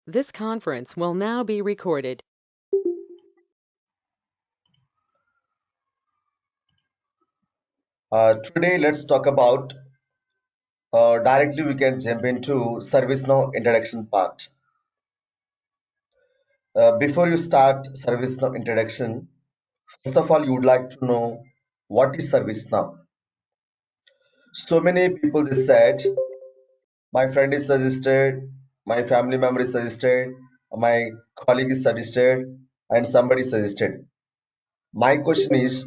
This conference will now be recorded. Today, let's talk about directly we can jump into ServiceNow introduction part. Before you start ServiceNow introduction, first of all, you would like to know what is ServiceNow. So many people they said, my friend is suggested, my family member is suggested, my colleague is suggested, and somebody suggested. My question is,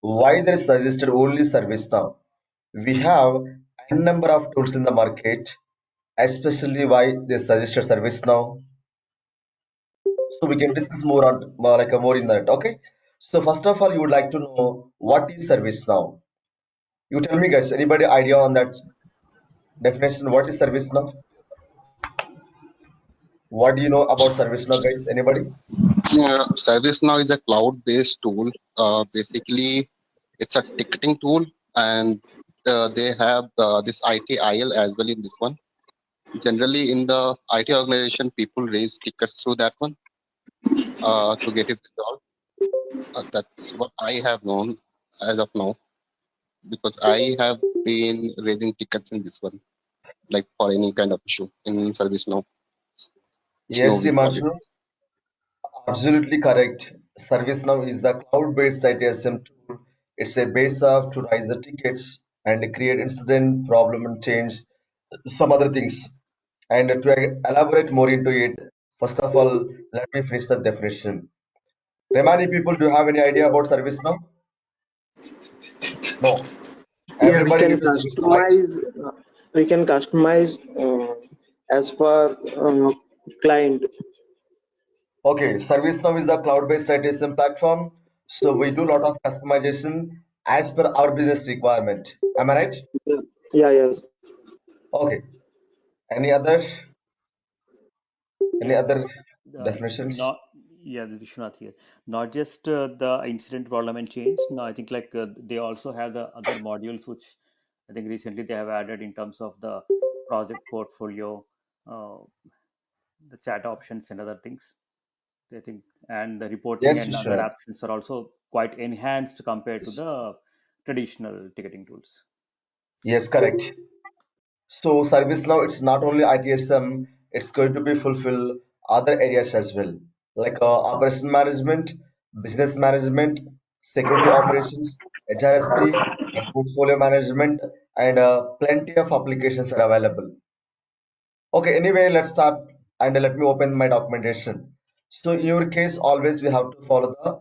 why they suggested only ServiceNow? We have a number of tools in the market, especially why they suggested ServiceNow. So we can discuss more on more in that. Okay. So first of all, you would like to know what is ServiceNow. You tell me, guys. Anybody idea on that definition? What is ServiceNow? What do you know about ServiceNow, guys? Anybody? ServiceNow is a cloud-based tool. Basically, it's a ticketing tool, and they have this ITIL as well in this one. Generally, in the IT organization, people raise tickets through that one to get it resolved. That's what I have known as of now, because I have been raising tickets in this one, like for any kind of issue in ServiceNow. Snow, Yes, we call it. Himanshu, absolutely correct. ServiceNow is the cloud-based ITSM tool. It's a base of to raise the tickets and create incident, problem, and change some other things. And to elaborate more into it, first of all, let me finish the definition. Remaining people, do you have any idea about ServiceNow? No. Yeah, Everybody new to ServiceNow, right? we can customize as per client. Okay, ServiceNow is the cloud-based ITSM platform. So we do a lot of customization as per our business requirement. Am I right? Yeah, yeah, yes. Okay. Any other any Yeah, other uh, definitions? not yeah, this is Vishwanath here. Not just the incident problem and change. No, I think like they also have the other modules which I think recently they have added in terms of the project portfolio, uh, the chat options and other things. I think and the reporting Yes, and other Vishwanath. options are also quite enhanced compared to Yes, the traditional ticketing tools. yes, correct. So ServiceNow, it's not only ITSM, it's going to be fulfill other areas as well, like operation management, business management, security operations, HRST, portfolio management, and plenty of applications are available. Okay, anyway, let's start and let me open my documentation. So in your case, always we have to follow the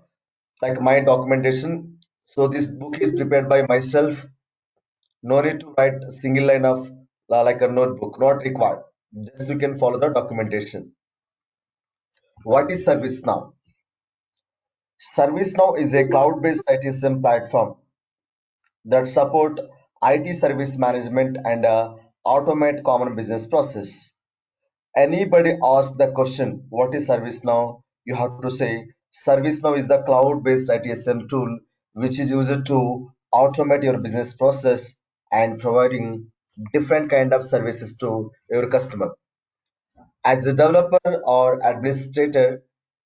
like my documentation. So this book is prepared by myself. No need to write a single line of like a notebook, not required. Just you can follow the documentation. What is ServiceNow? ServiceNow is a cloud-based ITSM platform that support IT service management and automate common business process. Anybody ask the question, what is ServiceNow? You have to say, ServiceNow is the cloud-based ITSM tool which is used to automate your business process and providing different kind of services to your customer. As a developer or administrator,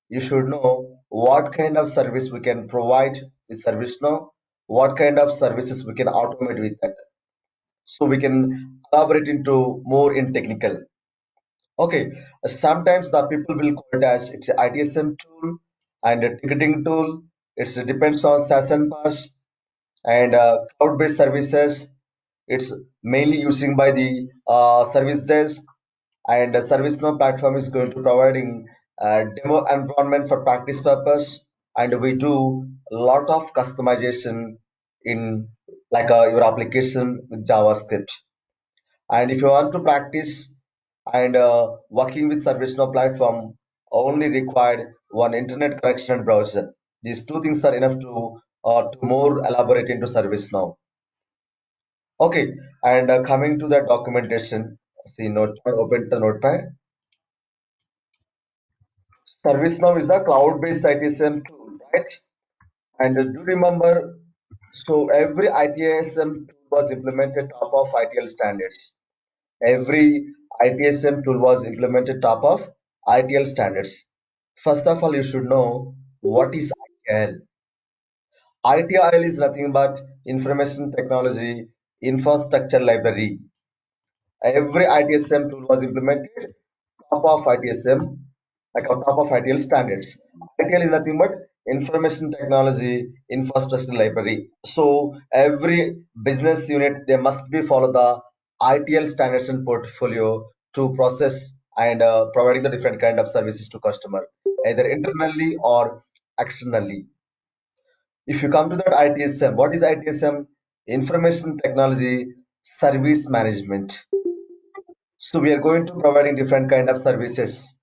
you should know what kind of service we can provide with ServiceNow, what kind of services we can automate with that. So we can elaborate into more in technical. Okay, sometimes the people will call it as it's a ITSM tool and a ticketing tool. It depends on SaaS and PaaS and cloud-based services. It's mainly using by the service desk and the ServiceNow platform is going to providing demo environment for practice purpose. And we do a lot of customization in like your application with JavaScript. And if you want to practice and working with ServiceNow platform only required one internet connection and browser. These two things are enough to more elaborate into ServiceNow. Okay, and coming to the documentation, see notepad, open the notepad. ServiceNow is the cloud-based ITSM tool, right? And do remember, so every ITSM tool was implemented top of ITL standards. Every ITSM tool was implemented top of ITL standards. First of all, you should know what is ITIL. ITIL is nothing but Information Technology Infrastructure Library. Every ITSM tool was implemented top of ITSM, like on top of ITL standards. ITL is nothing but Information Technology Infrastructure Library. So every business unit they must be follow the ITL standards and portfolio to process and providing the different kind of services to customer, either internally or externally. If you come to that ITSM, what is ITSM? Information Technology Service Management. So we are going to providing different kind of services.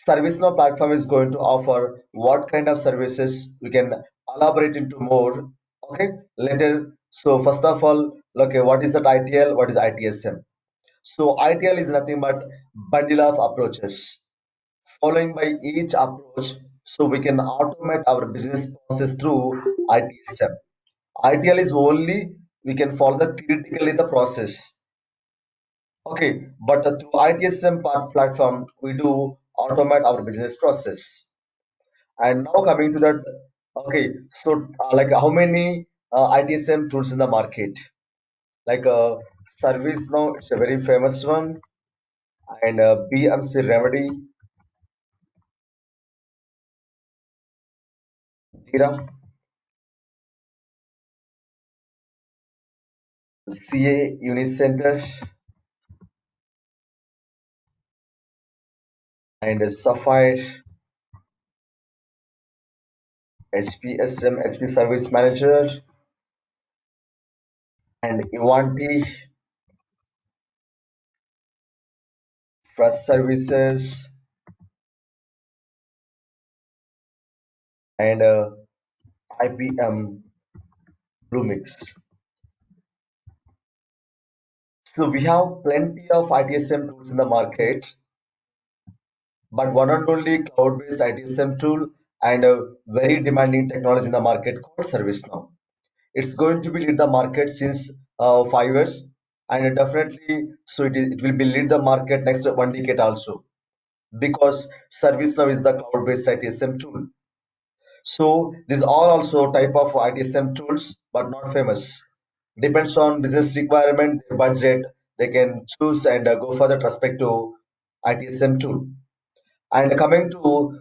ServiceNow platform is going to offer what kind of services we can elaborate into more. Okay, later. So first of all, okay, what is that ITL? What is ITSM? So ITL is nothing but bundle of approaches. Following by each approach, so we can automate our business process through ITSM. ITL is only we can follow the theoretically the process. Okay, but through ITSM platform, we do automate our business process. And now coming to that, okay, so like how many ITSM tools in the market? Like ServiceNow, it's a very famous one, and BMC Remedy, Jira, CA Unicenter, and Sapphire, HPSM, HP Service Manager, and Ivanti, Trust Services, and IPM Bluemix. So we have plenty of ITSM tools in the market, but one and only cloud-based ITSM tool and a very demanding technology in the market called ServiceNow. It's going to be lead the market since 5 years, and definitely so it will be lead the market next 1 decade also because ServiceNow is the cloud-based ITSM tool. So these are also type of ITSM tools, but not famous. Depends on business requirement, their budget, they can choose and go for that respect to ITSM tool. And coming to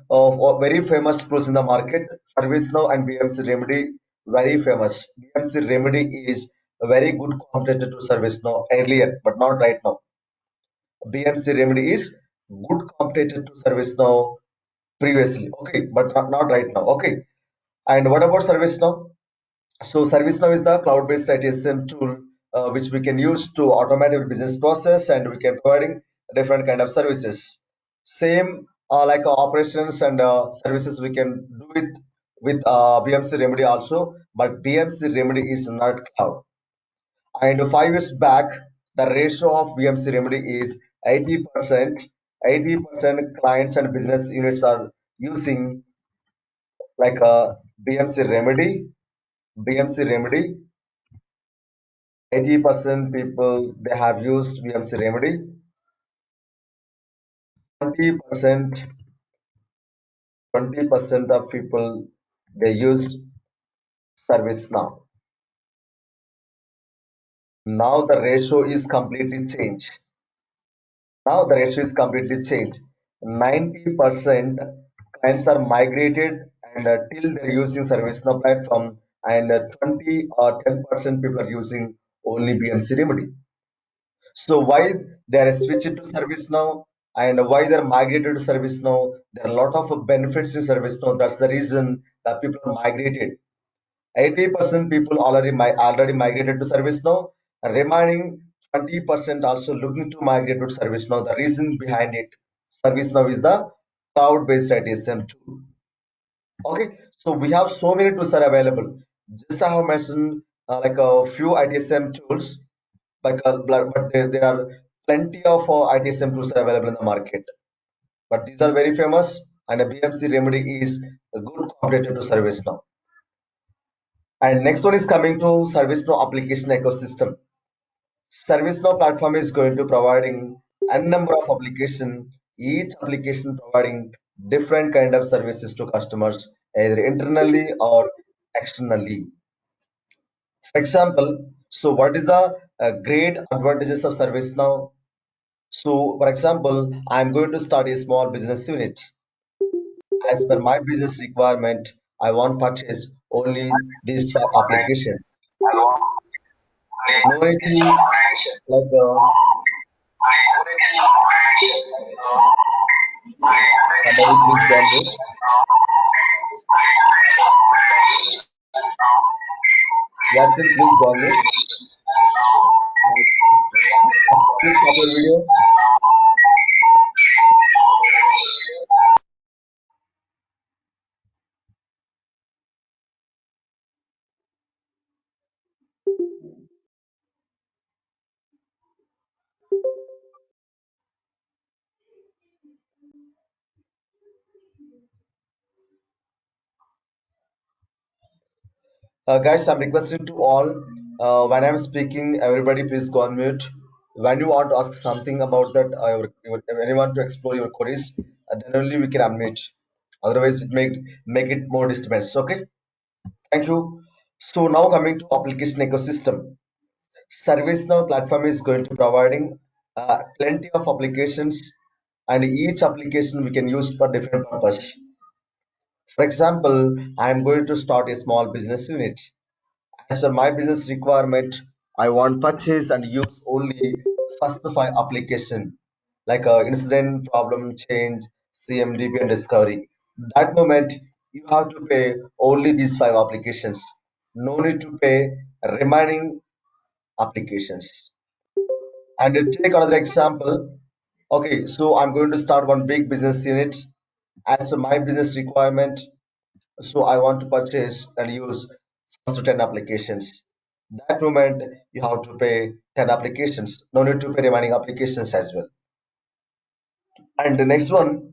very famous tools in the market, ServiceNow and BMC Remedy, very famous. BMC Remedy is a very good competitor to ServiceNow earlier, but not right now. BMC Remedy is good competitor to ServiceNow previously, okay, but not right now, okay. And what about ServiceNow? So ServiceNow is the cloud-based ITSM tool which we can use to automate our business process and we can providing different kind of services. Same like operations and services we can do it with BMC Remedy also, but BMC Remedy is not cloud. And 5 years back, the ratio of BMC Remedy is 80%. 80% clients and business units are using like BMC Remedy. BMC Remedy 80% people they have used BMC Remedy. 20% 20% of people they used ServiceNow. Now the ratio is completely changed. Now the ratio is completely changed. 90% clients are migrated and till they're using ServiceNow platform, and 20 or 10% people are using only BMC Remedy. So why they are switched to ServiceNow and why they're migrated to ServiceNow? There are a lot of benefits in ServiceNow. That's the reason that people are migrated. 80% people already migrated to ServiceNow. Remaining 20% also looking to migrate to ServiceNow. The reason behind it, ServiceNow is the cloud-based ITSM tool. Okay, so we have so many tools are available. Just I have mentioned like a few ITSM tools, but there are plenty of ITSM tools are available in the market. But these are very famous, and a BMC Remedy is a good competitor to ServiceNow. And next one is coming to ServiceNow application ecosystem. ServiceNow platform is going to providing a number of application each application providing different kind of services to customers, either internally or externally. For example, so what is the great advantages of ServiceNow? So, for example, I'm going to start a small business unit. As per my business requirement, I want purchase only these five applications. No need to like somebody please go on mute. Yasin, please go on mute. Asma, please stop your video. Guys, I'm requesting to all, when I'm speaking, everybody please go on mute. When you want to ask something about that, anyone to explore your queries, then only we can unmute. Otherwise, it make it more disturbance. Okay, thank you. So now coming to application ecosystem, ServiceNow platform is going to providing plenty of applications, and each application we can use for different purpose. For example, I am going to start a small business unit. As per my business requirement, I want purchase and use only first five application like incident, problem, change, CMDB, and discovery. That moment, you have to pay only these five applications. No need to pay remaining applications. And to take another example, okay, so I'm going to start one big business unit. As per my business requirement, so I want to purchase and use first to 10 applications. That moment you have to pay 10 applications. No need to pay remaining applications as well. And the next one,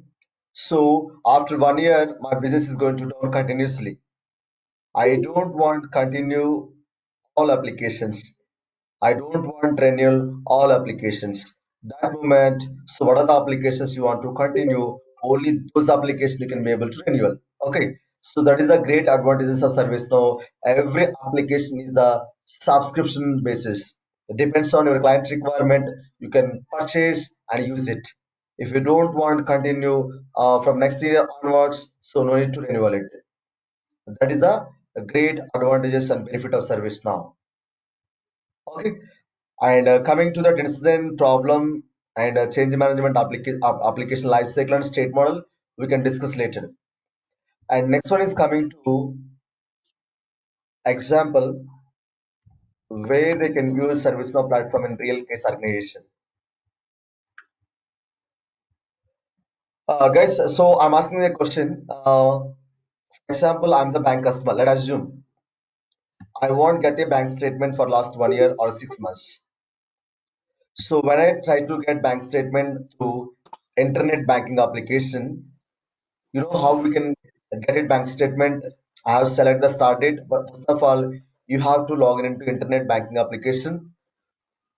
so after 1 year, my business is going to down continuously. I don't want continue all applications. I don't want renewal all applications. That moment, so what are the applications you want to continue? Only those applications you can be able to renewal. Okay. So that is a great advantages of ServiceNow. Every application is the subscription basis. It depends on your client requirement. You can purchase and use it. If you don't want to continue from next year onwards, so no need to renewal it. That is a great advantages and benefit of ServiceNow. Okay. And coming to that incident problem and change management application lifecycle and state model, we can discuss later. And next one is coming to example where they can use ServiceNow platform in real case organization. Guys, so I'm asking a question. For example, I'm the bank customer. Let's assume I won't get a bank statement for last 1 year or 6 months. So when I try to get bank statement through internet banking application, you know how we can get it bank statement. I have select the start date, but first of all you have to log in into internet banking application.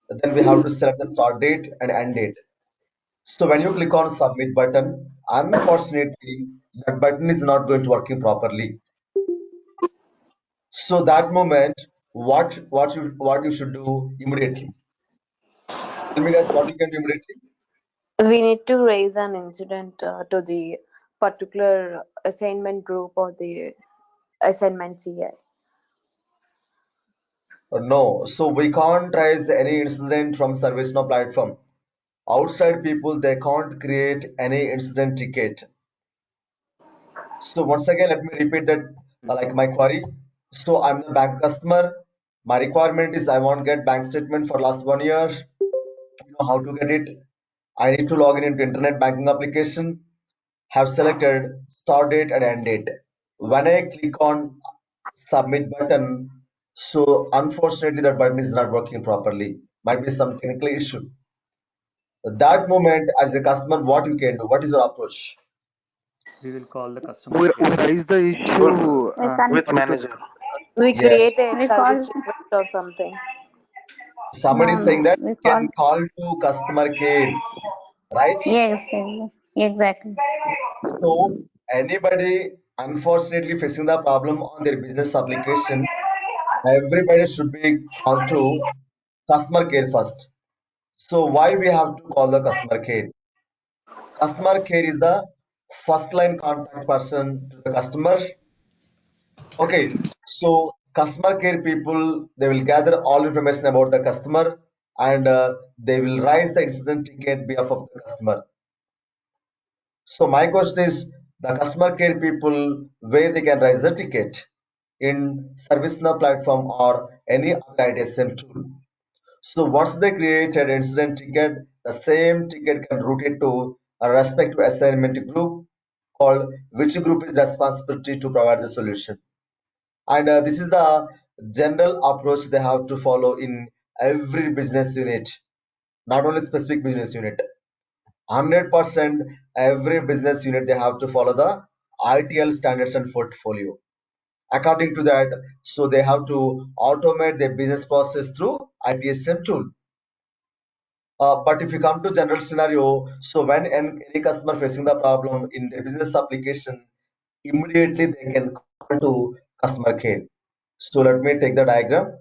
Then we have to select the start date and end date. So when you click on submit button, unfortunately that button is not going to working properly. So that moment, what you should do immediately? Tell me guys what you can do immediately. We need to raise an incident to the particular assignment group or the assignment CI. No, so we can't raise any incident from ServiceNow platform. Outside people, they can't create any incident ticket. So once again, let me repeat that like my query. So I'm the bank customer. My requirement is I want get bank statement for last 1 year. You know how to get it. I need to log in into internet banking application. Have selected start date and end date. When I click on submit button, so unfortunately that button is not working properly. Might be some technical issue. That moment, as a customer, what you can do? What is your approach? We will call the customer We care. raise the issue We can with particular. manager. We Yes. create a we service call request or something. Somebody no is saying no that we you can call call to customer care. right? Exactly. So anybody unfortunately facing the problem on their business application, everybody should be called to customer care first. So why we have to call the customer care? Customer care is the first line contact person to the customer. Okay, so customer care people, they will gather all information about the customer and they will raise the incident ticket behalf of the customer. So my question is the customer care people where they can raise the ticket in ServiceNow platform or any other ITSM tool. So once they create an incident ticket, the same ticket can route it to a respective assignment group called which group is responsibility to provide the solution. And this is the general approach they have to follow in every business unit, not only specific business unit. 100% every business unit they have to follow the ITL standards and portfolio. According to that, so they have to automate their business process through ITSM tool. But if you come to general scenario, so when any customer facing the problem in their business application, immediately they can call to customer care. So let me take the diagram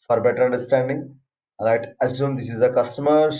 for better understanding. All right, assume this is a customer.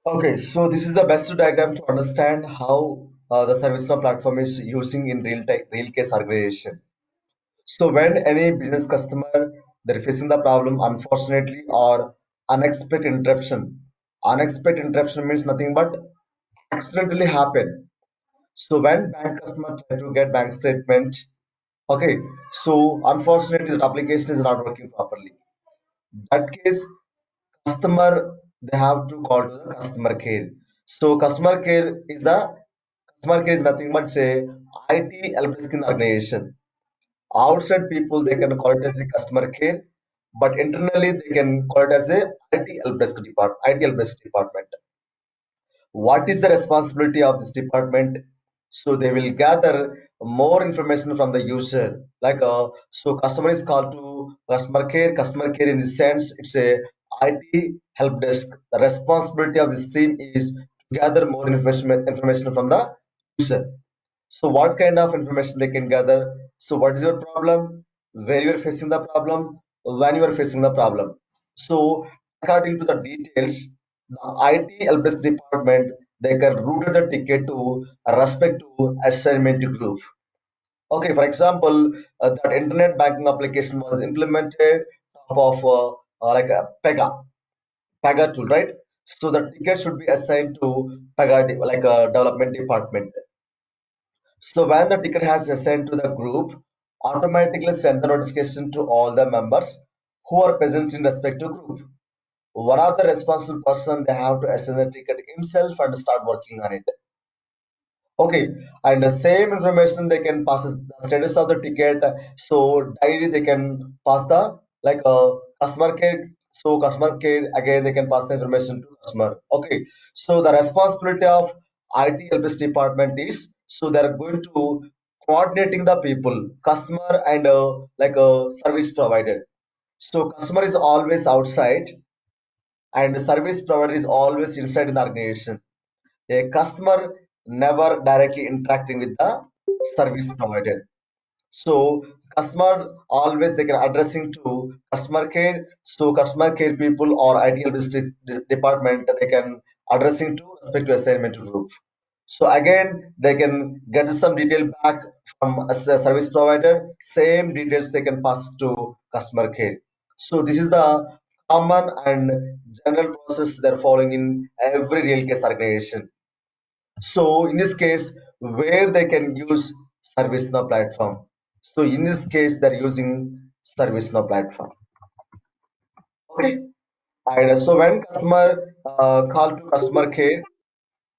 Okay, so this is the best diagram to understand how the ServiceNow platform is using in real case organization. So when any business customer they're facing the problem, unfortunately, or unexpected interruption. Unexpected interruption means nothing but accidentally happen. So when bank customer try to get bank statement, okay, so unfortunately the application is not working properly. That case, customer they have to call to the customer care. So customer care is nothing but say IT help desk in organization. Outside people they can call it as the customer care, but internally they can call it as a IT help desk department. IT help desk department. What is the responsibility of this department? So they will gather more information from the user, like so customer is called to customer care in the sense it's a IT help desk. The responsibility of this team is to gather more information from the user. So what kind of information they can gather? So what is your problem? Where you are facing the problem? When you are facing the problem? So according to the details, the IT help desk department they can route the ticket to respect to assignment group. Okay, for example, that internet banking application was implemented top of like a Pega tool, right? So the ticket should be assigned to like a development department. So when the ticket has assigned to the group, automatically send the notification to all the members who are present in respective group. One of the responsible person they have to assign the ticket himself and start working on it. Okay, and the same information they can pass the status of the ticket. So daily they can pass the like customer care. So customer care again they can pass the information to customer. Okay, so the responsibility of IT help desk department is so they are going to coordinating the people, customer and like a service provider. So customer is always outside and the service provider is always inside in the organization. A customer never directly interacting with the service provider. So customer always they can addressing to customer care. So customer care people or ideal district department they can addressing to respect to assignment group. So again they can get some detail back from a service provider. Same details they can pass to customer care. So this is the common and general process they're following in every real case organization. So in this case, where they can use ServiceNow platform. So in this case, they're using ServiceNow platform. Okay. And so when customer call to customer care,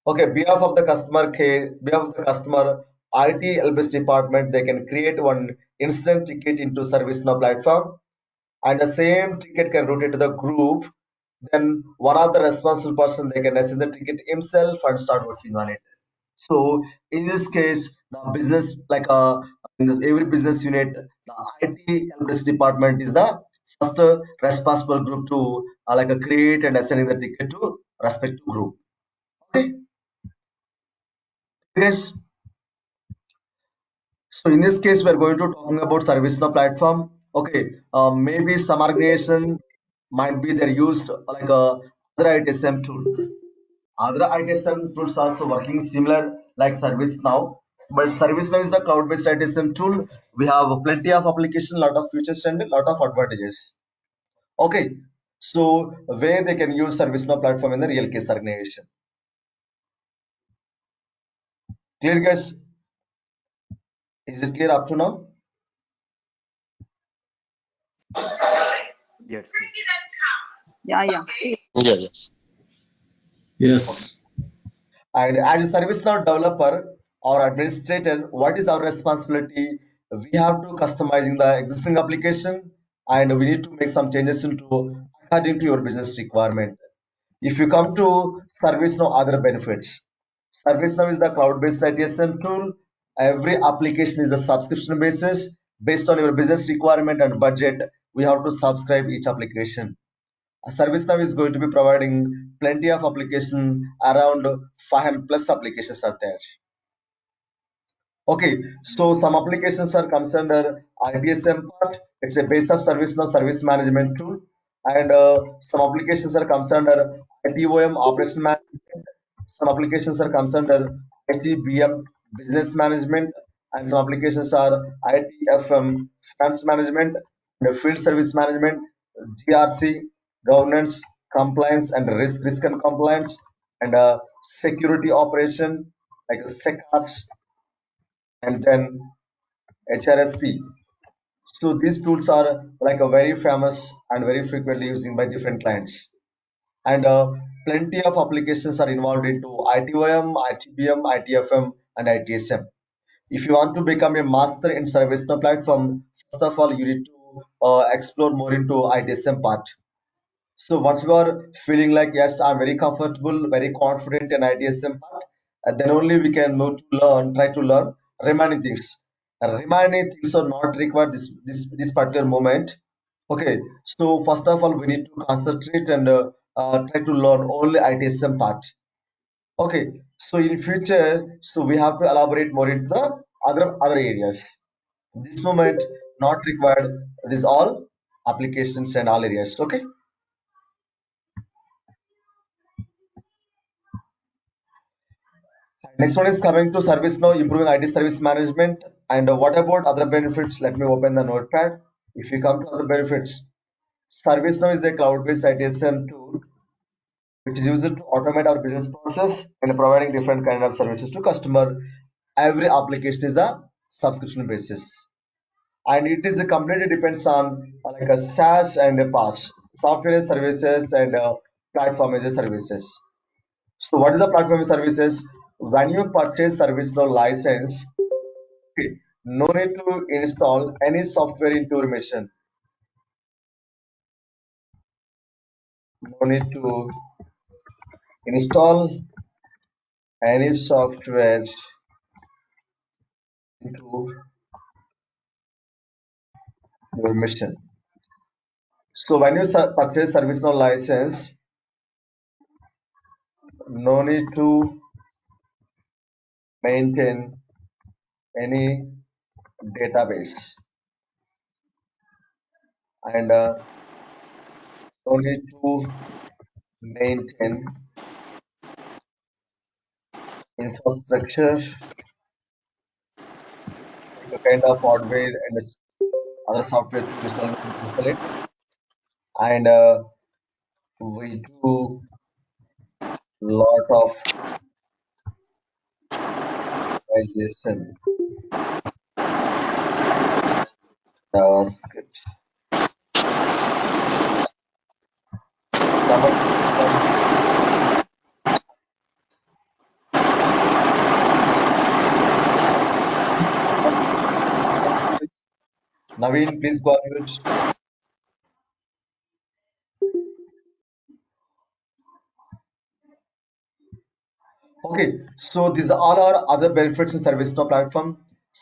okay, behalf of the customer care, behalf of the customer IT helpdesk department, they can create one instant ticket into ServiceNow platform, and the same ticket can route it to the group. Then one of the responsible person they can assign the ticket himself and start working on it. So in this case, the business like in this every business unit, the IT help desk department is the first responsible group to like create and assigning the ticket to respective group. Okay, yes. So in this case, we are going to talking about ServiceNow platform. Okay, maybe some organization might be they're used like a other ITSM tool. Other ITSM tools also working similar like ServiceNow, but ServiceNow is the cloud-based ITSM tool. We have plenty of application, lot of features and a lot of advantages. Okay, so where they can use ServiceNow platform in the real case organization. Clear, guys? Is it clear up to now? Yes, clear. Yeah, yeah. Yeah, yes. Yes. And as a ServiceNow developer or administrator, what is our responsibility? We have to customizing the existing application and we need to make some changes into according to your business requirement. If you come to ServiceNow other benefits, ServiceNow is the cloud-based ITSM tool. Every application is a subscription basis based on your business requirement and budget. We have to subscribe each application. ServiceNow is going to be providing plenty of application, around 500 plus applications are there. Okay, so some applications are comes under ITSM part. It's a base of ServiceNow service management tool, and some applications are comes under ITOM operation management. Some applications are comes under ITBM business management, and some applications are ITFM finance management, and field service management, GRC governance, compliance and risk and compliance, and security operation like SecOps and then HRSP. So these tools are like a very famous and very frequently using by different clients. And plenty of applications are involved into ITOM, ITBM, ITFM, and ITSM. If you want to become a master in ServiceNow platform, first of all, you need to explore more into ITSM part. So once you are feeling like, yes, I'm very comfortable, very confident in ITSM part, then only we can move to learn, try to learn remaining things. Remaining things are not required this particular moment. Okay, so first of all, we need to concentrate and try to learn only ITSM part. Okay, so in future, so we have to elaborate more into the other areas. This moment not required. This all applications and all areas. Okay. Next one is coming to ServiceNow, improving IT service management. And what about other benefits? Let me open the notepad. If you come to other benefits, ServiceNow is a cloud-based ITSM tool which is used to automate our business process and providing different kind of services to customer. Every application is a subscription basis, and it is completely depends on like a SaaS and a PaaS, software as services and platform as a services. So what is the platform as services? When you purchase ServiceNow license, okay, no need to install any software into your machine. No need to install any software into your machine. So when you purchase ServiceNow license, no need to maintain any database and no need to maintain infrastructure, like a kind of hardware and other software to install it. And we do lot of digestion JavaScript. Naveen, please go ahead. Okay, so these all are other benefits in ServiceNow platform.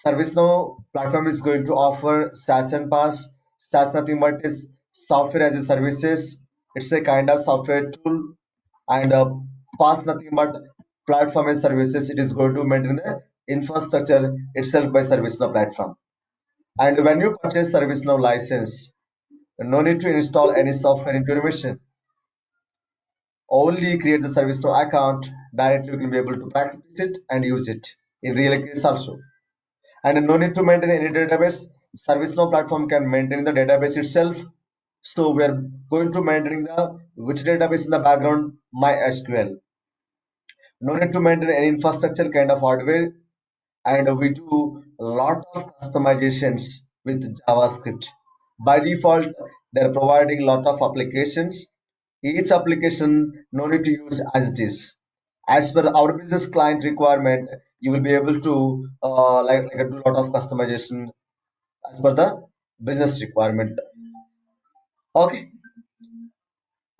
ServiceNow platform is going to offer SaaS and PaaS. SaaS nothing but is software as a services. It's a kind of software tool, and PaaS nothing but platform as services. It is going to maintain the infrastructure itself by ServiceNow platform. And when you purchase ServiceNow license, no need to install any software into your machine. Only create the ServiceNow account, directly you can be able to practice it and use it in real case also. And no need to maintain any database. ServiceNow platform can maintain the database itself. So we are going to maintaining the which database in the background, MySQL. No need to maintain any infrastructure kind of hardware, and we do a lot of customizations with JavaScript. By default, they're providing a lot of applications. Each application no need to use as it is. As per our business client requirement, you will be able to like do a lot of customization as per the business requirement. Okay,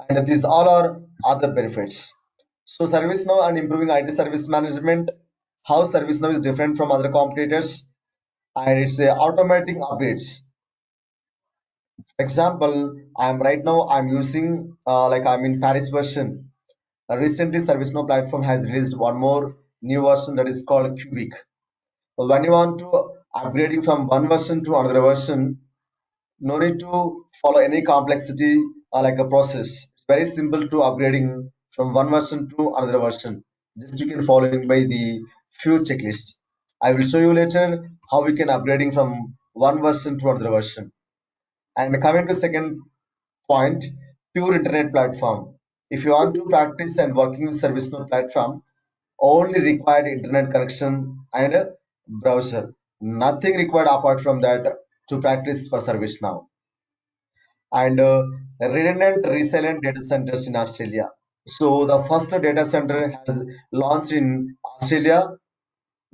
and these all are other benefits. So ServiceNow and improving IT service management. How ServiceNow is different from other competitors, and it's automating updates. Example, I'm using like I'm in Paris version. Recently, ServiceNow platform has released one more new version that is called Cubic. When you want to upgrading from one version to another version, no need to follow any complexity or like a process. Very simple to upgrading from one version to another version. Just you can following by the few checklists. I will show you later how we can upgrading from one version to another version. And coming to second point, pure internet platform. If you want to practice and working with ServiceNow platform, only required internet connection and a browser. Nothing required apart from that to practice for ServiceNow. And redundant resilient data centers in Australia. So the first data center has launched in Australia.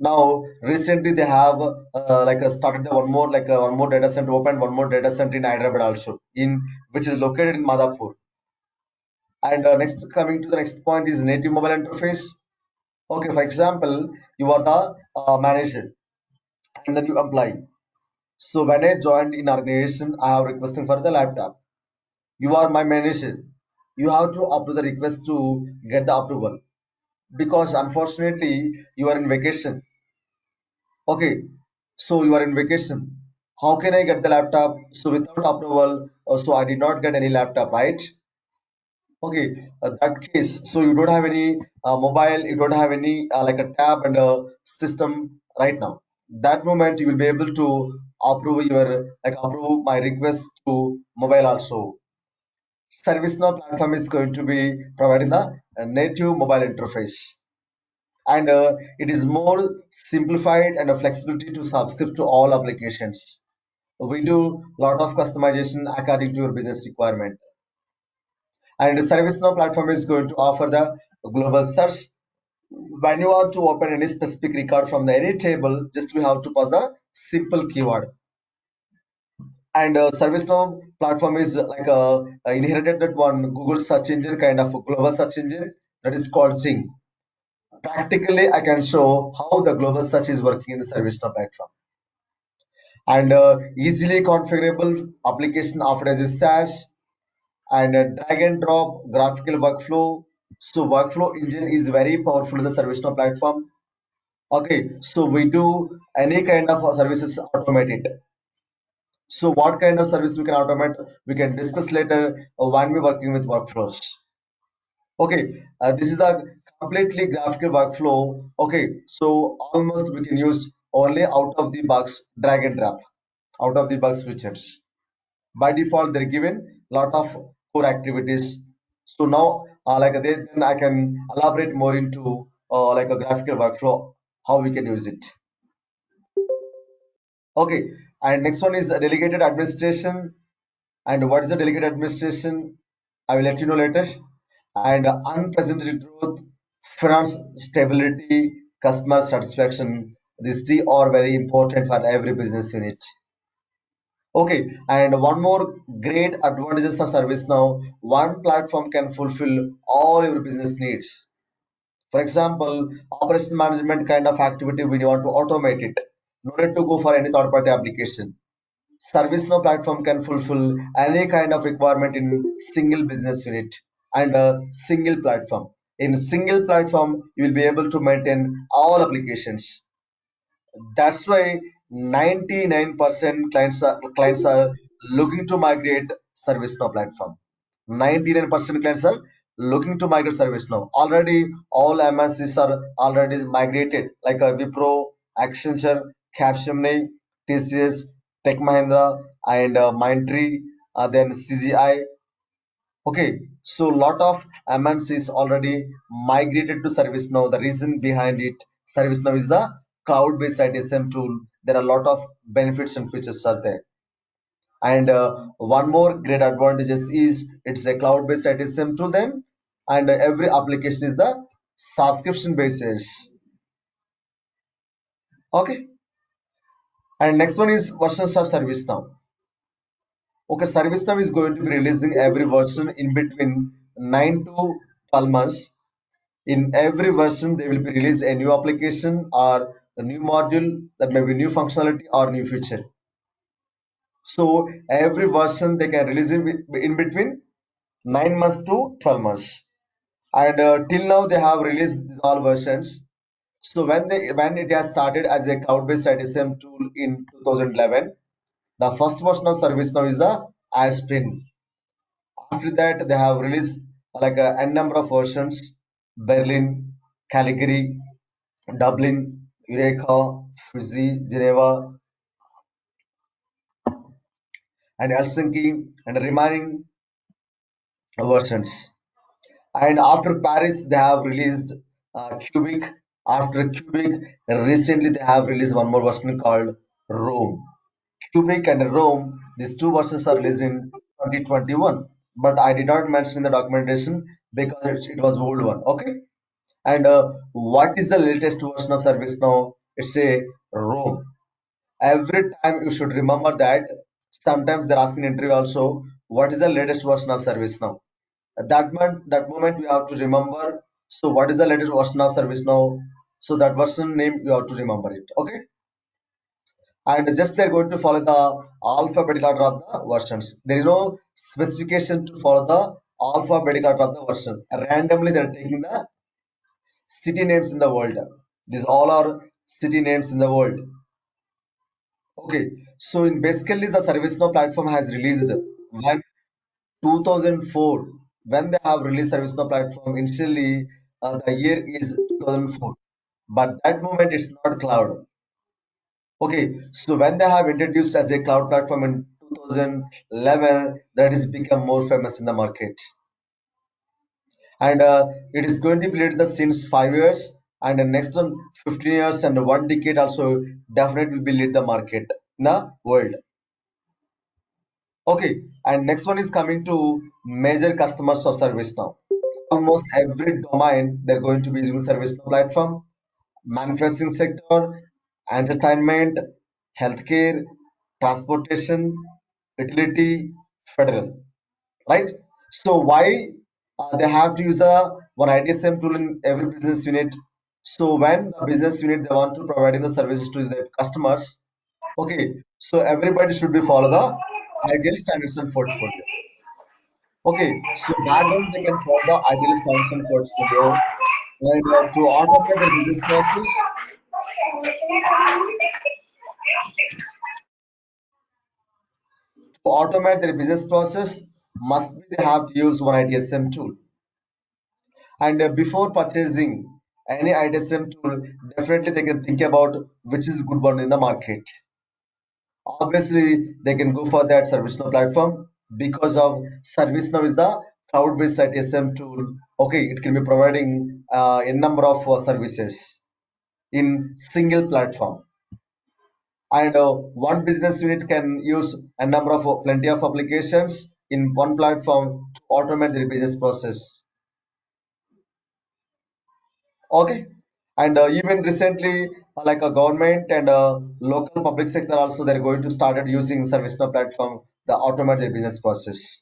Now recently they have started the one more data center, opened one more data center in Hyderabad also, in which is located in Madhapur. And next, coming to the next point is native mobile interface. Okay, for example, you are the manager and then you apply. So when I joined in organization, I have requesting for the laptop. You are my manager. You have to approve the request to get the approval, because unfortunately you are in vacation. Okay, so you are in vacation. How can I get the laptop? So without approval, so I did not get any laptop, right? Okay, that case, so you don't have any mobile, you don't have any like a tab and a system right now. That moment you will be able to approve my request to mobile also. ServiceNow platform is going to be providing the native mobile interface, and it is more simplified and a flexibility to subscribe to all applications. We do lot of customization according to your business requirement. And the ServiceNow platform is going to offer the global search. When you want to open any specific record from the any table, just we have to pass a simple keyword. And ServiceNow platform is inherited that one Google search engine, kind of a global search engine, that is called Zing. Practically, I can show how the global search is working in the ServiceNow platform. And easily configurable application offered as a SaaS, and a drag and drop graphical workflow. So workflow engine is very powerful in the ServiceNow platform. Okay, so we do any kind of services automated. So what kind of service we can automate, we can discuss later when we're working with workflows. Okay, this is a completely graphical workflow. Okay, so almost we can use only out of the box drag and drop, out of the box features. By default, they're given lot of core activities. So now, then I can elaborate more into like a graphical workflow, how we can use it. Okay, and next one is delegated administration. And what is the delegated administration? I will let you know later. And unprecedented growth, finance stability, customer satisfaction. These three are very important for every business unit. Okay, and one more great advantages of ServiceNow, one platform can fulfill all your business needs. For example, operation management kind of activity, when you want to automate it, no need to go for any third-party application. ServiceNow platform can fulfill any kind of requirement in single business unit and a single platform. In single platform, you will be able to maintain all applications. That's why 99% clients are looking to migrate ServiceNow platform. 99% clients are looking to migrate ServiceNow. Already all MNCs are already migrated, like Wipro, Accenture, Capgemini, TCS, Tech Mahindra, and Mindtree, then CGI. Okay, so lot of MNCs already migrated to ServiceNow. The reason behind it, ServiceNow is the cloud-based ITSM tool. There are a lot of benefits and features are there. And one more great advantages is it's a cloud-based ITSM tool then, and every application is the subscription basis. Okay, and next one is versions of ServiceNow. Okay, ServiceNow is going to be releasing every version in between 9 to 12 months. In every version, they will be release a new application or a new module, that may be new functionality or new feature. So every version they can release in between 9 months to 12 months. And till now they have released these all versions. So when it has started as a cloud-based ITSM tool in 2011, the first version of ServiceNow is the Aspirin. After that, they have released like a n number of versions: Berlin, Calgary, Dublin, Eureka, Fiji, Geneva, and Helsinki, and remaining versions. And after Paris, they have released Cubic. After Cubic, recently they have released one more version called Rome. Cubic and Rome, these two versions are released in 2021, but I did not mention in the documentation because it was old one. Okay, and what is the latest version of ServiceNow? It's a Rome. Every time you should remember that. Sometimes they're asking in interview also, what is the latest version of ServiceNow? That moment you have to remember. So what is the latest version of ServiceNow? So that version name you have to remember it. Okay, and just they're going to follow the alphabetical order of the versions. There is no specification to follow the alphabetical order of the version. Randomly they're taking the city names in the world. These all are city names in the world. Okay, so in basically the ServiceNow platform has released when 2004. When they have released ServiceNow platform, initially the year is 2004, but that moment it's not cloud. Okay, so when they have introduced as a cloud platform in 2011, that is become more famous in the market, and it is going to be lead the since 5 years, and the next one 15 years and 1 decade also definitely will be lead the market in the world. Okay, and next one is coming to major customers of ServiceNow. Almost every domain they're going to be using ServiceNow platform. Manufacturing sector, entertainment, healthcare, transportation, utility, federal, right? So why they have to use the one ITSM tool in every business unit? So when the business unit they want to providing the services to the customers, okay, so everybody should be follow the ideal standards and portfolio. Okay, so background they can follow the ideal standards and portfolio, and to automate the business process, must be they have to use one ITSM tool. And before purchasing any ITSM tool, definitely they can think about which is good one in the market. Obviously, they can go for that ServiceNow platform because of ServiceNow is the cloud-based ITSM tool. Okay, it can be providing a number of services in single platform, and one business unit can use a number of plenty of applications in one platform to automate their business process. Okay, and even recently like a government and local public sector also they're going to started using ServiceNow platform to automate their business process.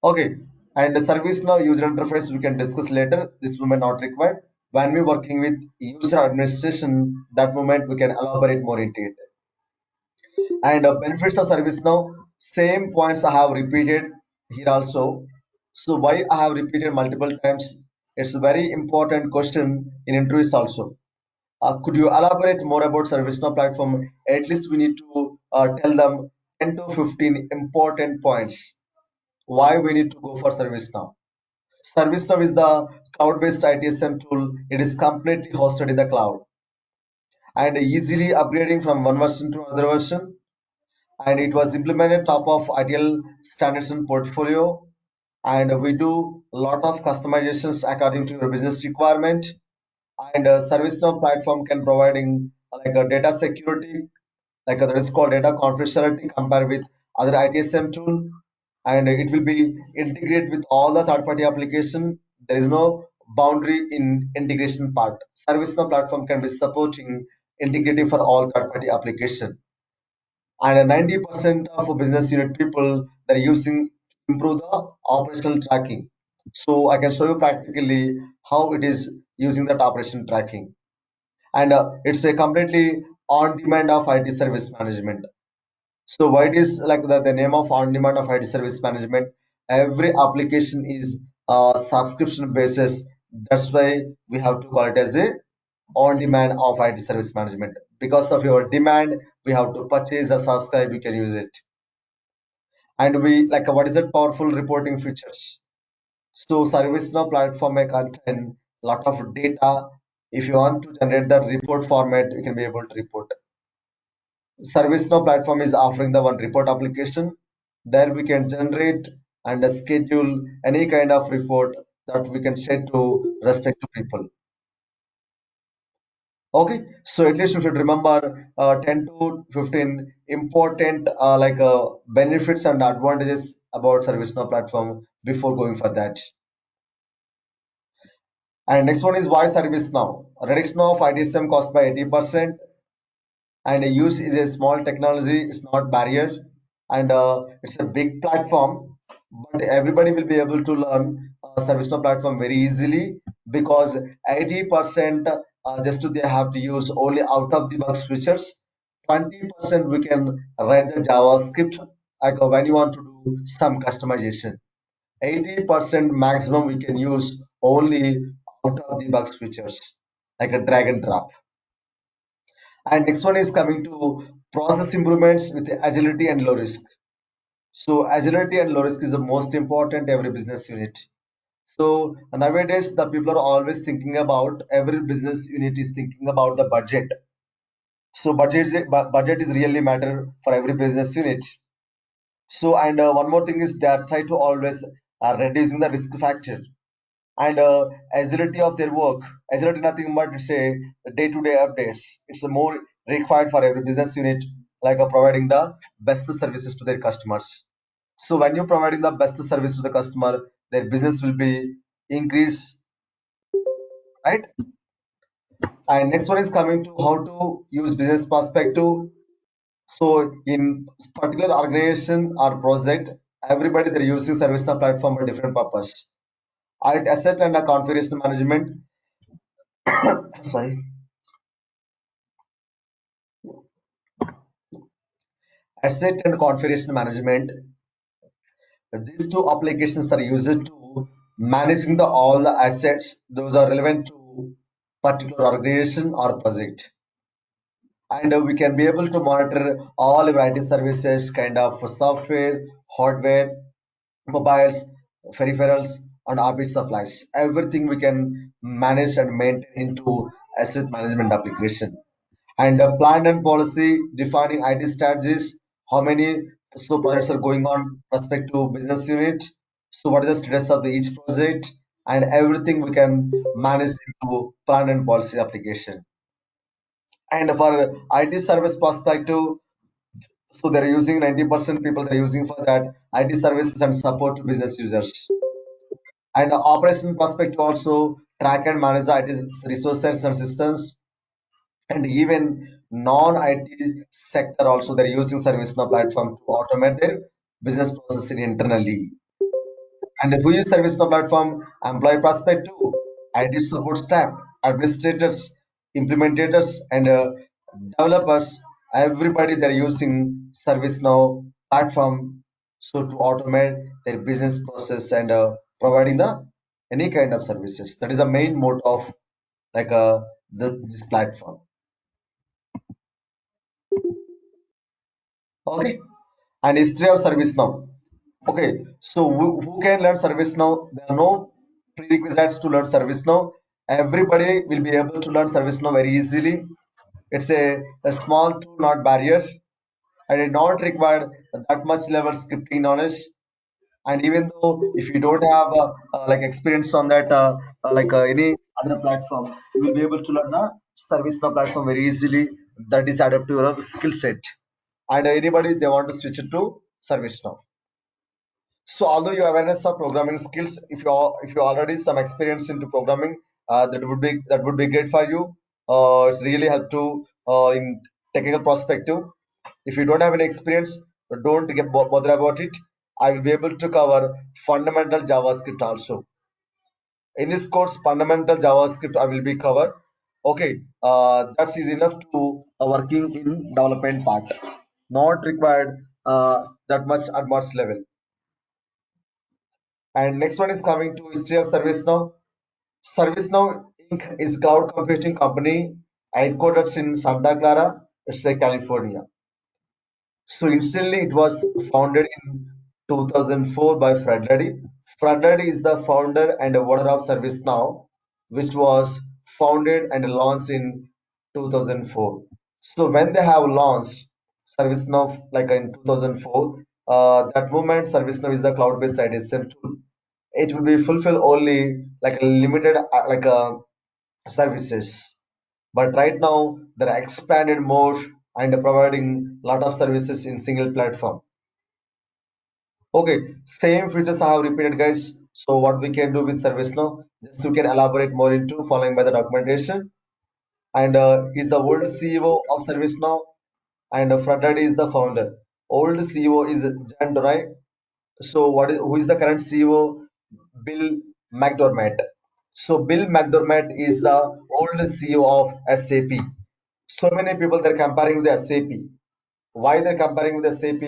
Okay, and the ServiceNow user interface we can discuss later. This moment not required. When we working with user administration, that moment we can elaborate more into it. And benefits of ServiceNow, same points I have repeated here also. So why I have repeated multiple times? It's a very important question in interviews also. Could you elaborate more about ServiceNow platform? At least we need to tell them 10 to 15 important points why we need to go for ServiceNow. ServiceNow is the cloud-based ITSM tool. It is completely hosted in the cloud and easily upgrading from one version to another version, and it was implemented top of ideal standards and portfolio, and we do a lot of customizations according to your business requirement, and ServiceNow platform can providing like a data security, like that is called data confidentiality compared with other ITSM tool, and it will be integrated with all the third-party application. There is no boundary in integration part. ServiceNow platform can be supporting integrating for all third-party application, and 90% of business unit people they're using to improve the operational tracking. So I can show you practically how it is using that operation tracking, and it's a completely on demand of IT service management. So why it is like the name of on demand of IT service management? Every application is subscription basis. That's why we have to call it as a on demand of IT service management. Because of your demand, we have to purchase or subscribe. You can use it. And we like what is it? Powerful reporting features. So ServiceNow platform may contain lot of data. If you want to generate the report format, you can be able to report. ServiceNow platform is offering the one report application. There we can generate and schedule any kind of report that we can share to respective people. Okay, so at least you should remember 10 to 15 important benefits and advantages about ServiceNow platform before going for that. And next one is why ServiceNow. Reduction of ITSM cost by 80%, and use is a small technology, it's not barrier, and it's a big platform, but everybody will be able to learn ServiceNow platform very easily because 80% just they have to use only out of the box features. 20% we can write the JavaScript like when you want to do some customization. 80% maximum we can use only out of the box features like a drag and drop. And next one is coming to process improvements with agility and low risk. So agility and low risk is the most important every business unit. So nowadays the people are always thinking about every business unit is thinking about the budget. So budget is really matter for every business unit. So and one more thing is they are try to always reducing the risk factor and agility of their work. Agility nothing but say day-to-day updates. It's a more required for every business unit, like providing the best services to their customers. So when you're providing the best service to the customer, their business will be increase, right? And next one is coming to how to use business perspective. So in particular organization or project, everybody they're using ServiceNow platform for different purpose. Asset and configuration management. Sorry. Asset and configuration management. These two applications are used to managing the all the assets those are relevant to particular organization or project. And we can be able to monitor all variety services, kind of software, hardware, mobiles, peripherals, and office supplies. Everything we can manage and maintain into asset management application. And plan and policy defining IT strategies, how many projects are going on respect to business unit. So what is the status of the each project and everything we can manage into plan and policy application. And for IT service perspective, so they're using 90% people they're using for that IT services and support to business users. And the operation perspective also track and manage the IT resources and systems, and even non-IT sector also they're using ServiceNow platform to automate their business processing internally. And if we use ServiceNow platform, employee perspective, IT support staff, administrators, implementators, and developers, everybody they're using ServiceNow platform so to automate their business process and providing the any kind of services. That is the main mode of like this platform. Okay, and history of ServiceNow. Okay, so who can learn ServiceNow? There are no prerequisites to learn ServiceNow. Everybody will be able to learn ServiceNow very easily. It's a small tool, not barrier, and it not required that much level scripting knowledge. And even though if you don't have like experience on that any other platform, you will be able to learn the ServiceNow platform very easily. That is adapt to your skill set. And anybody they want to switch it to ServiceNow. So although your awareness of programming skills, if you already some experience into programming, that would be great for you. It's really help to in technical perspective. If you don't have any experience, don't get bother about it. I will be able to cover fundamental JavaScript also. In this course, fundamental JavaScript I will be covered. Okay, that's easy enough to working in development part. Not required that much advanced level. And next one is coming to history of ServiceNow. ServiceNow Inc. is a cloud computing company headquartered in Santa Clara, it's California. So initially it was founded in 2004 by Fred Luddy. Fred Luddy is the founder and owner of ServiceNow, which was founded and launched in 2004. So when they have launched ServiceNow like in 2004, that moment ServiceNow is a cloud-based ITSM tool. It will be fulfill only like a limited services, but right now they're expanded more and providing lot of services in single platform. Okay, same features I have repeated guys. So what we can do with ServiceNow, just you can elaborate more into following by the documentation. And he's the old CEO of ServiceNow, and Freddy is the founder. Old CEO is Jan Dorai. So who is the current CEO? Bill McDermott. So Bill McDermott is the old CEO of SAP. So many people they're comparing with SAP. Why they're comparing with SAP?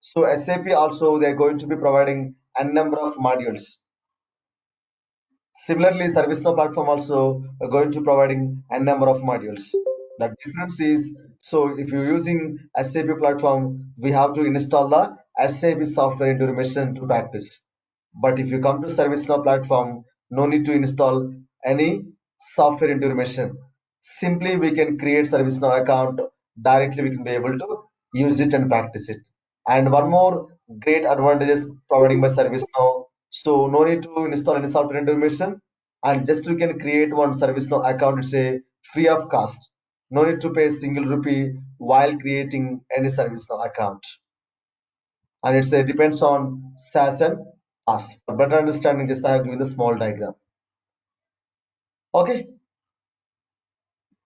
So SAP also they're going to be providing a number of modules. Similarly, ServiceNow platform also going to providing a number of modules. The difference is, so if you're using SAP platform, we have to install the SAP software into your machine to practice. But if you come to ServiceNow platform, no need to install any software into your machine. Simply we can create ServiceNow account directly. We can be able to use it and practice it. And one more great advantages providing by ServiceNow. So no need to install any software into your machine, and just you can create one ServiceNow account. It's a free of cost. No need to pay a single rupee while creating any ServiceNow account. And it's a depends on SaaS and us. For better understanding, just I have given the small diagram. Okay.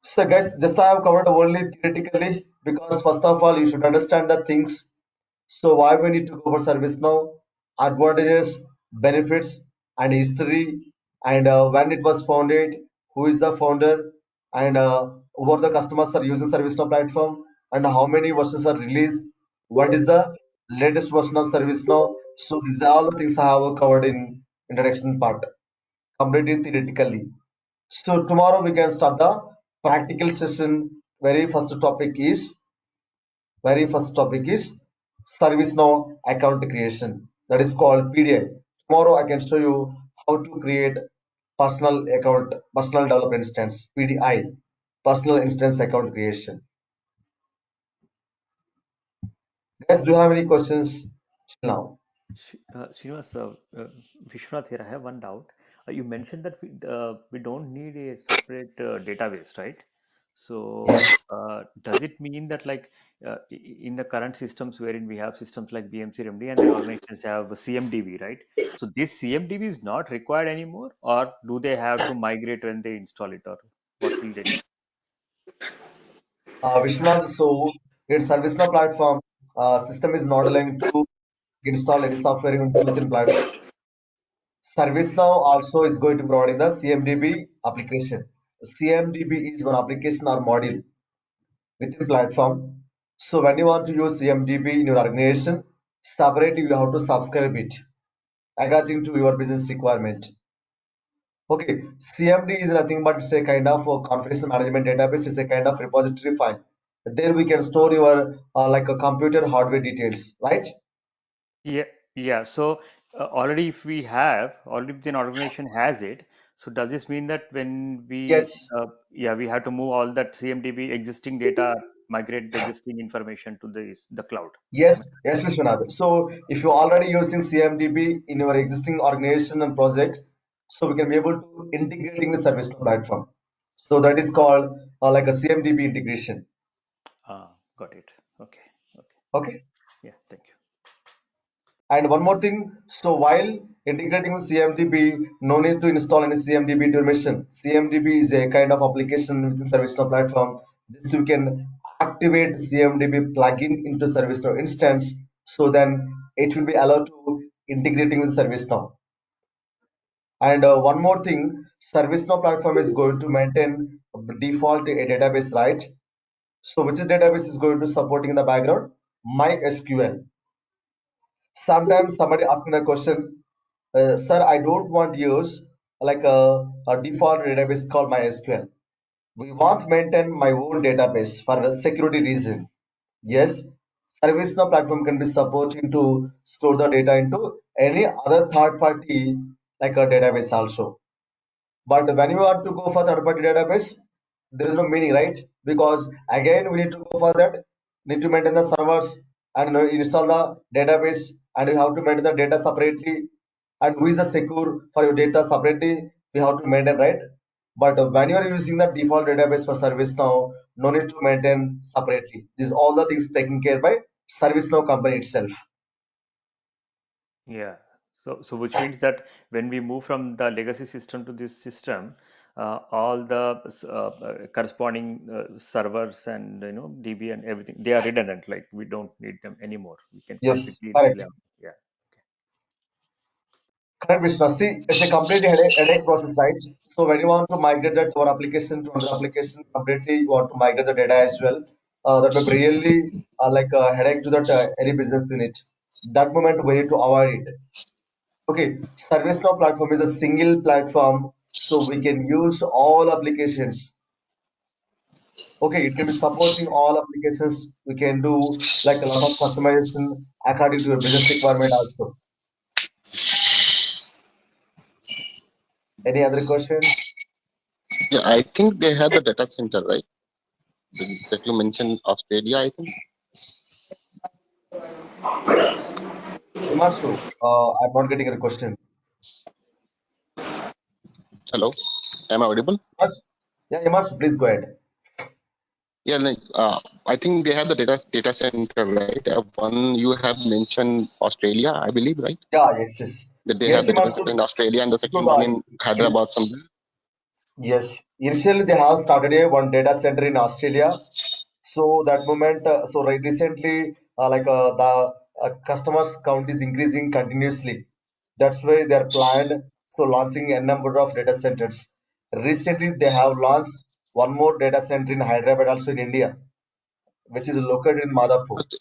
So guys, just I have covered only theoretically, because first of all you should understand the things. So why we need to go for ServiceNow, advantages, benefits, and history, and when it was founded, who is the founder, and what the customers are using ServiceNow platform, and how many versions are released, what is the latest version of ServiceNow. So these are all the things I have covered in introduction part, completely theoretically. So tomorrow we can start the practical session. Very first topic is ServiceNow account creation. That is called PDI. Tomorrow I can show you how to create personal development instance, PDI, personal instance account creation. Guys, do you have any questions now? Srinivas, Vishwanath here. I have one doubt. You mentioned that we don't need a separate database, right? So, Yes. does it mean that like in the current systems wherein we have systems like BMC Remedy and the organizations have CMDB, right? So this CMDB is not required anymore, or do they have to migrate when they install it, or what will they do? Vishwanath, so in ServiceNow platform, system is not allowing to install any software within platform. ServiceNow also is going to provide the CMDB application. CMDB is one application or module within platform. So when you want to use CMDB in your organization, separately you have to subscribe it according to your business requirement. Okay, CMD is nothing but it's a kind of a confidential management database. It's a kind of repository file. There we can store your like a computer hardware details, right? Yeah, yeah. So already, if we have already the organization has it, so does this mean that when we Yes. yeah, we have to move all that CMDB existing data, migrate the existing information to the cloud? Yes, yes, Vishwanath. So if you're already using CMDB in your existing organization and project, so we can be able to integrating the service platform. So that is called like a CMDB integration. Got it. Okay. Okay. Okay. Yeah. Thank you. And one more thing. So while integrating with CMDB, no need to install any CMDB to your machine. CMDB is a kind of application within ServiceNow platform. Just you can activate CMDB plugin into ServiceNow instance. So then it will be allowed to integrating with ServiceNow. And one more thing, ServiceNow platform is going to maintain default a database, right? So which database is going to supporting in the background? MySQL. Sometimes somebody asking the question, sir, I don't want to use like a default database called MySQL. We want to maintain my own database for a security reason. Yes, ServiceNow platform can be supporting to store the data into any other third party like a database also. But when you want to go for third party database, there is no meaning, right? Because again, we need to go for that, need to maintain the servers and install the database, and you have to maintain the data separately. And who is the secure for your data separately? We have to maintain, right? But when you are using the default database for ServiceNow, no need to maintain separately. These all the things taken care by ServiceNow company itself. Yeah. So which means that when we move from the legacy system to this system, all the corresponding servers and DB and everything, they are redundant. Like we don't need them anymore. We can Yes, completely correct. rely on. Yeah. Correct, Vishnu. See, it's a complete headache process, right? So when you want to migrate that one application to another application, completely you want to migrate the data as well. That will be really like a headache to that any business unit. That moment we need to avoid it. Okay, ServiceNow platform is a single platform, so we can use all applications. Okay, it can be supporting all applications. We can do like a lot of customization according to your business requirement also. Any other questions? Yeah, I think they have the data center, right? That you mentioned Australia, I think. Himanshu, I'm not getting a question. Hello, am I audible? Himanshu, yeah, Himanshu, please go ahead. Yeah, like I think they have the data center, right? One you have mentioned Australia, I believe, right? Yeah, yes, yes. That they Yes, have the data Himanshu. center in Australia, and the So second one in in, Hyderabad somewhere. yes, initially they have started one data center in Australia. So that moment, so right recently, the customers count is increasing continuously. That's why they are planned. So launching a number of data centers. Recently, they have launched one more data center in Hyderabad, also in India, which is located in Madhapur. Okay,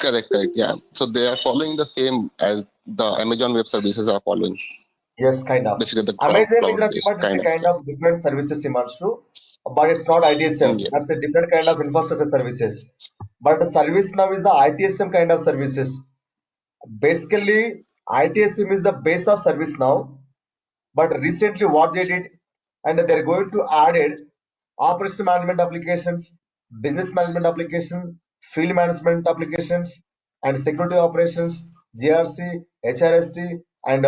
correct. Yeah. So they are following the same as the Amazon Web Services are following. Yes, kind of. Basically, the Amazon is cloud nothing based but it's a kind of. kind of different services, Himanshu, but it's not ITSM. Yeah. That's a different kind of infrastructure services. But the service now is the ITSM kind of services. Basically, ITSM is the base of service now, but recently what they did, and they're going to add it, operation management applications, business management application, field management applications, and security operations, GRC, HRST, and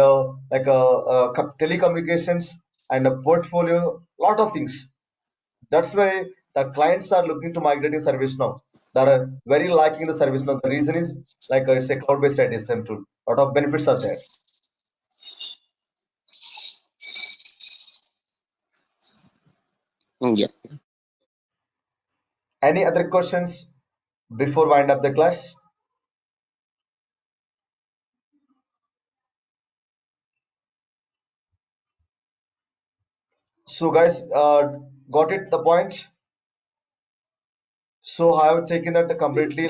telecommunications and a portfolio, lot of things. That's why the clients are looking to migrating service now. They're very liking the service now. The reason is it's a cloud-based ITSM tool. Lot of benefits are there. Yeah. Any other questions before wind up the class? So guys, got it the point? So I have taken that completely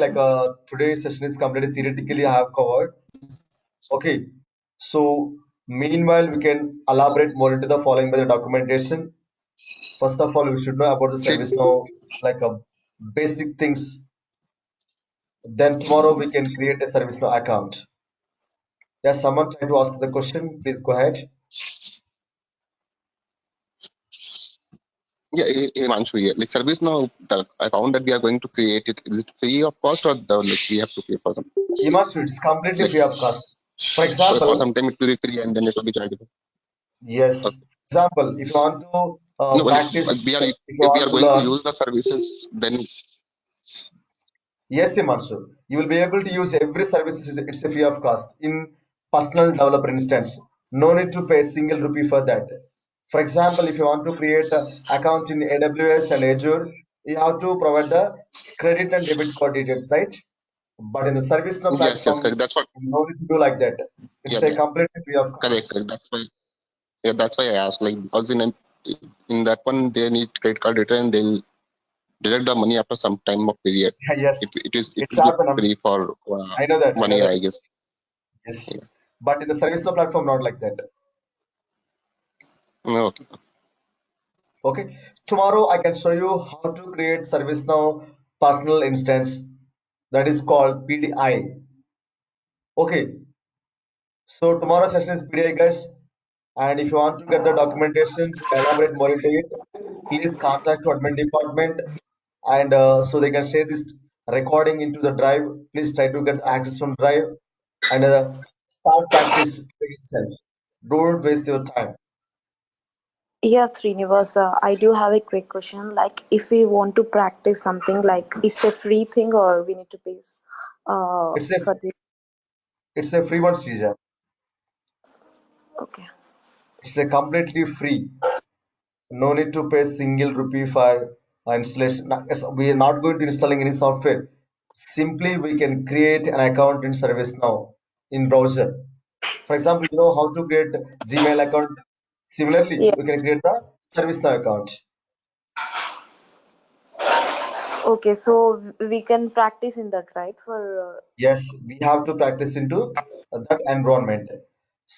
today's session is completely theoretically I have covered. Okay. So meanwhile we can elaborate more into the following by the documentation. First of all, we should know about the See, service now, basic things. Then tomorrow we can create a service now account. Yes, someone try to ask the question. Please go ahead. yeah, Himanshu, yeah. Like service now, the account that we are going to create, is it free of cost, or we have to pay for them? Immersive, it's completely Like free of cost. For for example, some time it will be free and then it will be chargeable. yes. Okay. Example, if you want to No, like practice, we are if you if we want are to going to learn, use the services, then yes, Himanshu, you will be able to use every service. It's a free of cost. In personal developer instance, no need to pay a single rupee for that. For example, if you want to create an account in AWS and Azure, you have to provide the credit and debit card details, right? But in the ServiceNow yes, platform, correct. That's what. no need to do like that. It's a Yeah, completely free of correct. cost. That's why. Yeah, that's why I asked. Like because in that one they need credit card data and they'll deduct the money after some time of period. Yes, It it's will be happened. free for I know that. I one know year, that. I guess. Yes, Yeah. but in the ServiceNow platform, not like that. Okay. Okay. Tomorrow I can show you how to create ServiceNow personal instance that is called PDI. Okay. So tomorrow session is PDI, guys. And if you want to get the documentation to elaborate more into it, please contact to admin department and so they can share this recording into the drive. Please try to get access from drive and start practice itself. Don't waste your time. Yeah, Srinivas, I do have a quick question. Like, if we want to practice something, like it's a free thing or we need to pay It's a for the. It's a free one, Srija. Okay. It's a completely free. No need to pay single rupee for installation. Yes, we are not going to installing any software. Simply, we can create an account in ServiceNow in browser. For example, you know how to create Gmail account. Similarly, Yeah. we can create the ServiceNow account. Okay. So we can practice in that, right? For Yes, we have to practice into that environment.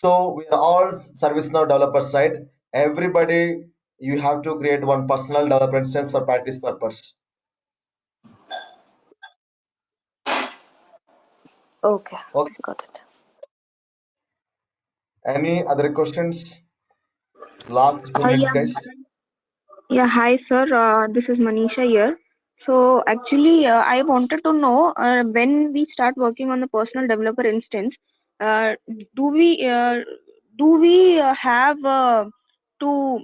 So we are all ServiceNow developers, right? Everybody, you have to create one personal developer instance for practice purpose. okay, Okay. got it. Any other questions? Last 2 minutes, Yeah. guys. Yeah, hi sir. This is Manisha here. So actually, I wanted to know when we start working on the personal developer instance, uh, do we uh, have to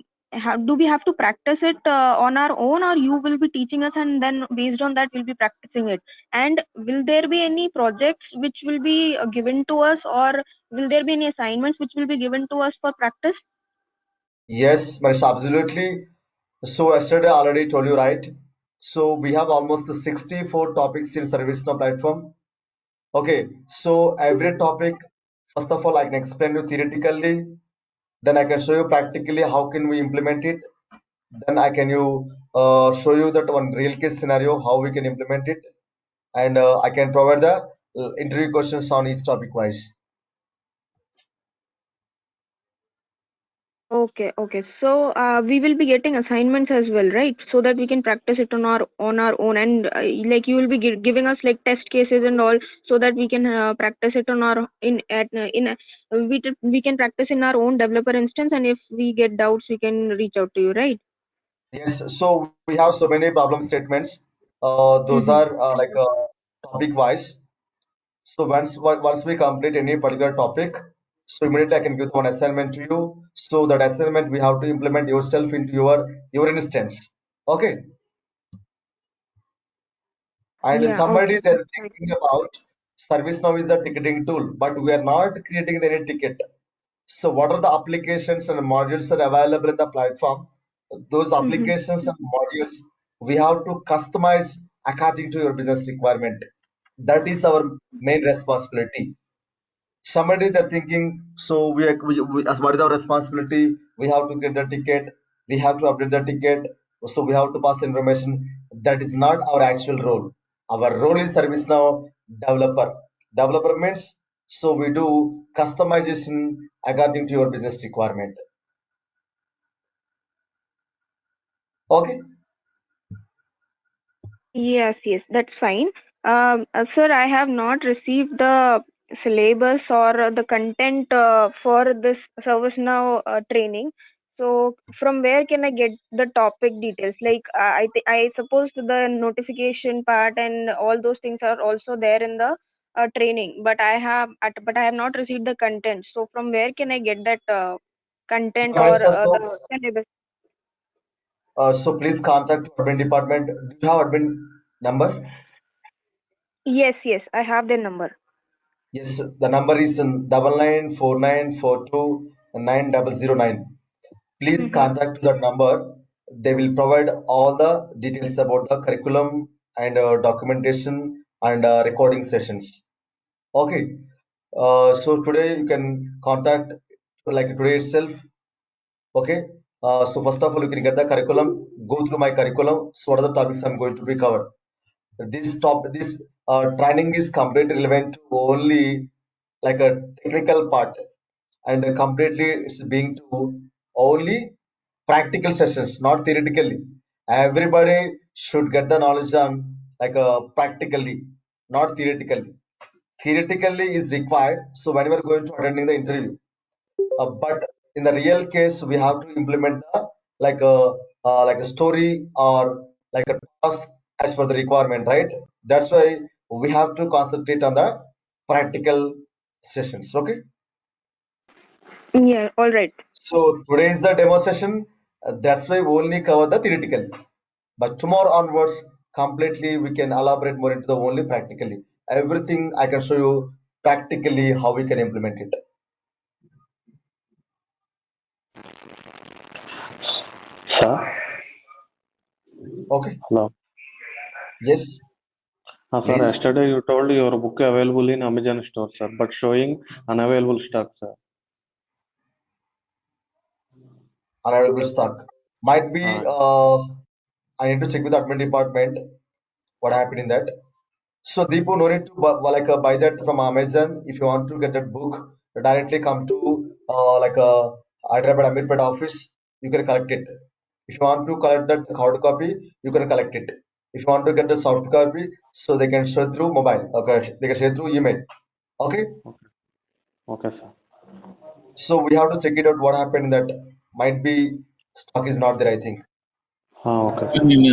do we have to practice it on our own, or you will be teaching us, and then based on that we'll be practicing it? And will there be any projects which will be given to us, or will there be any assignments which will be given to us for practice? Yes, Manish, absolutely. So yesterday I already told you, right? So we have almost 64 topics in ServiceNow platform. Okay, so every topic, first of all, I can explain you theoretically, then I can show you practically how can we implement it. Then I can you show you that one real case scenario how we can implement it, and I can provide the interview questions on each topic wise. Okay, okay. So we will be getting assignments as well, right? So that we can practice it on our own, and like you will be giving us like test cases and all, so that we can practice it on our we can practice in our own developer instance, and if we get doubts, we can reach out to you, right? Yes, so we have so many problem statements. Those Mm-hmm. are topic wise. So once we complete any particular topic, so immediately I can give one assignment to you. So that assignment we have to implement yourself into your instance. Okay. And Yeah. somebody Okay. they're thinking about ServiceNow is a ticketing tool, but we are not creating any ticket. So what are the applications and modules are available in the platform? Those Mm-hmm. applications and modules we have to customize according to your business requirement. That is our main responsibility. Somebody they're thinking, so we as what is our responsibility? We have to get the ticket, we have to update the ticket, so we have to pass the information. That is not our actual role. Our role is ServiceNow developer. Developer means, so we do customization according to your business requirement. Okay. Yes, yes, that's fine. Sir, I have not received the syllabus or the content for this ServiceNow training. So, from where can I get the topic details? Like, I suppose the notification part and all those things are also there in the training, but but I have not received the content. So, from where can I get that content Yeah, or Manisha, the syllabus? so please contact admin department. Do you have admin number? Yes, yes, I have the number. Yes, the number is 9949429009. Please Mm-hmm. contact that number. They will provide all the details about the curriculum and documentation and recording sessions. Okay. So today you can contact like today itself. Okay. So first of all, you can get the curriculum, go through my curriculum. So what are the topics I'm going to be covered? This training is completely relevant to only like a technical part, and completely it's being to only practical sessions, not theoretically. Everybody should get the knowledge on like practically, not theoretically. Theoretically is required. So when we are going to attending the interview, but in the real case, we have to implement the like a story or like a task as per the requirement, right? That's why we have to concentrate on the practical sessions. Okay. Yeah, all right. So today is the demo session. That's why we only cover the theoretical. But tomorrow onwards, completely we can elaborate more into the only practically. Everything I can show you practically how we can implement it. Sir, Okay. hello. Yes, Sir, please. yesterday you told your book available in Amazon store, sir, but showing unavailable stock, sir. Unavailable stock. Might be I need to check with the admin department what happened in that. So Deepu, no need to buy that from Amazon. If you want to get that book, directly come to Hyderabad Amirpet office. You can collect it. If you want to collect that hard copy, you can collect it. If you want to get the soft copy, so they can share through mobile. Okay, they can share through email. Okay. Okay, sir. So we have to check it out. What happened that might be stock is not there. I think. Okay, I sir. mean,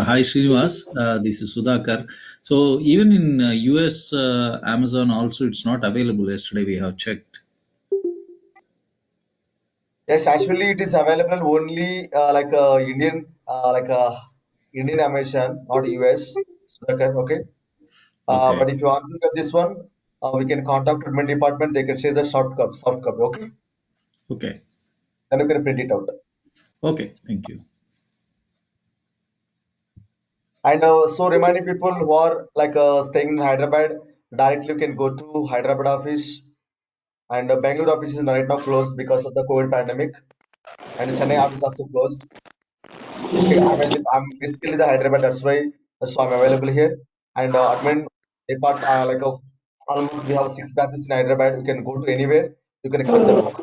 hi Srinivas, this is Sudhakar. So even in US, Amazon also it's not available. Yesterday we have checked. Yes, actually, it is available only Indian Indian Amazon, not US. Okay. Okay, But if you want to get this one, we can contact admin department. They can share the soft copy. Okay. okay, Then you can print it out. okay. Thank you. And so reminding people who are staying in Hyderabad, directly you can go to Hyderabad office. And Bangalore office is right now closed because of the COVID pandemic. And Chennai office also closed. Okay, I'm basically the Hyderabad. That's why so I'm available here. And admin depart almost we have 6 branches in Hyderabad. You can go to anywhere. You can collect the book.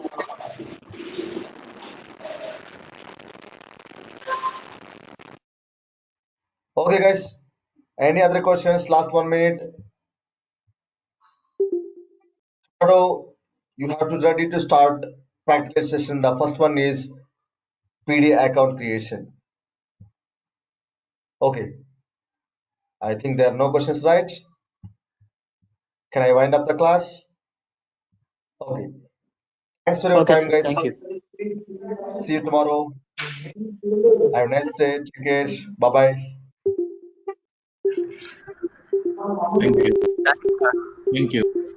Okay, guys. Any other questions? Last 1 minute. Tomorrow you have to ready to start practical session. The first one is PD account creation. Okay, I think there are no questions, right? Can I wind up the class? Okay. Thanks for your Okay, time, sir. guys. Thank you. See you tomorrow. Have a nice day. Take care. Bye bye. Thank you. Thank you.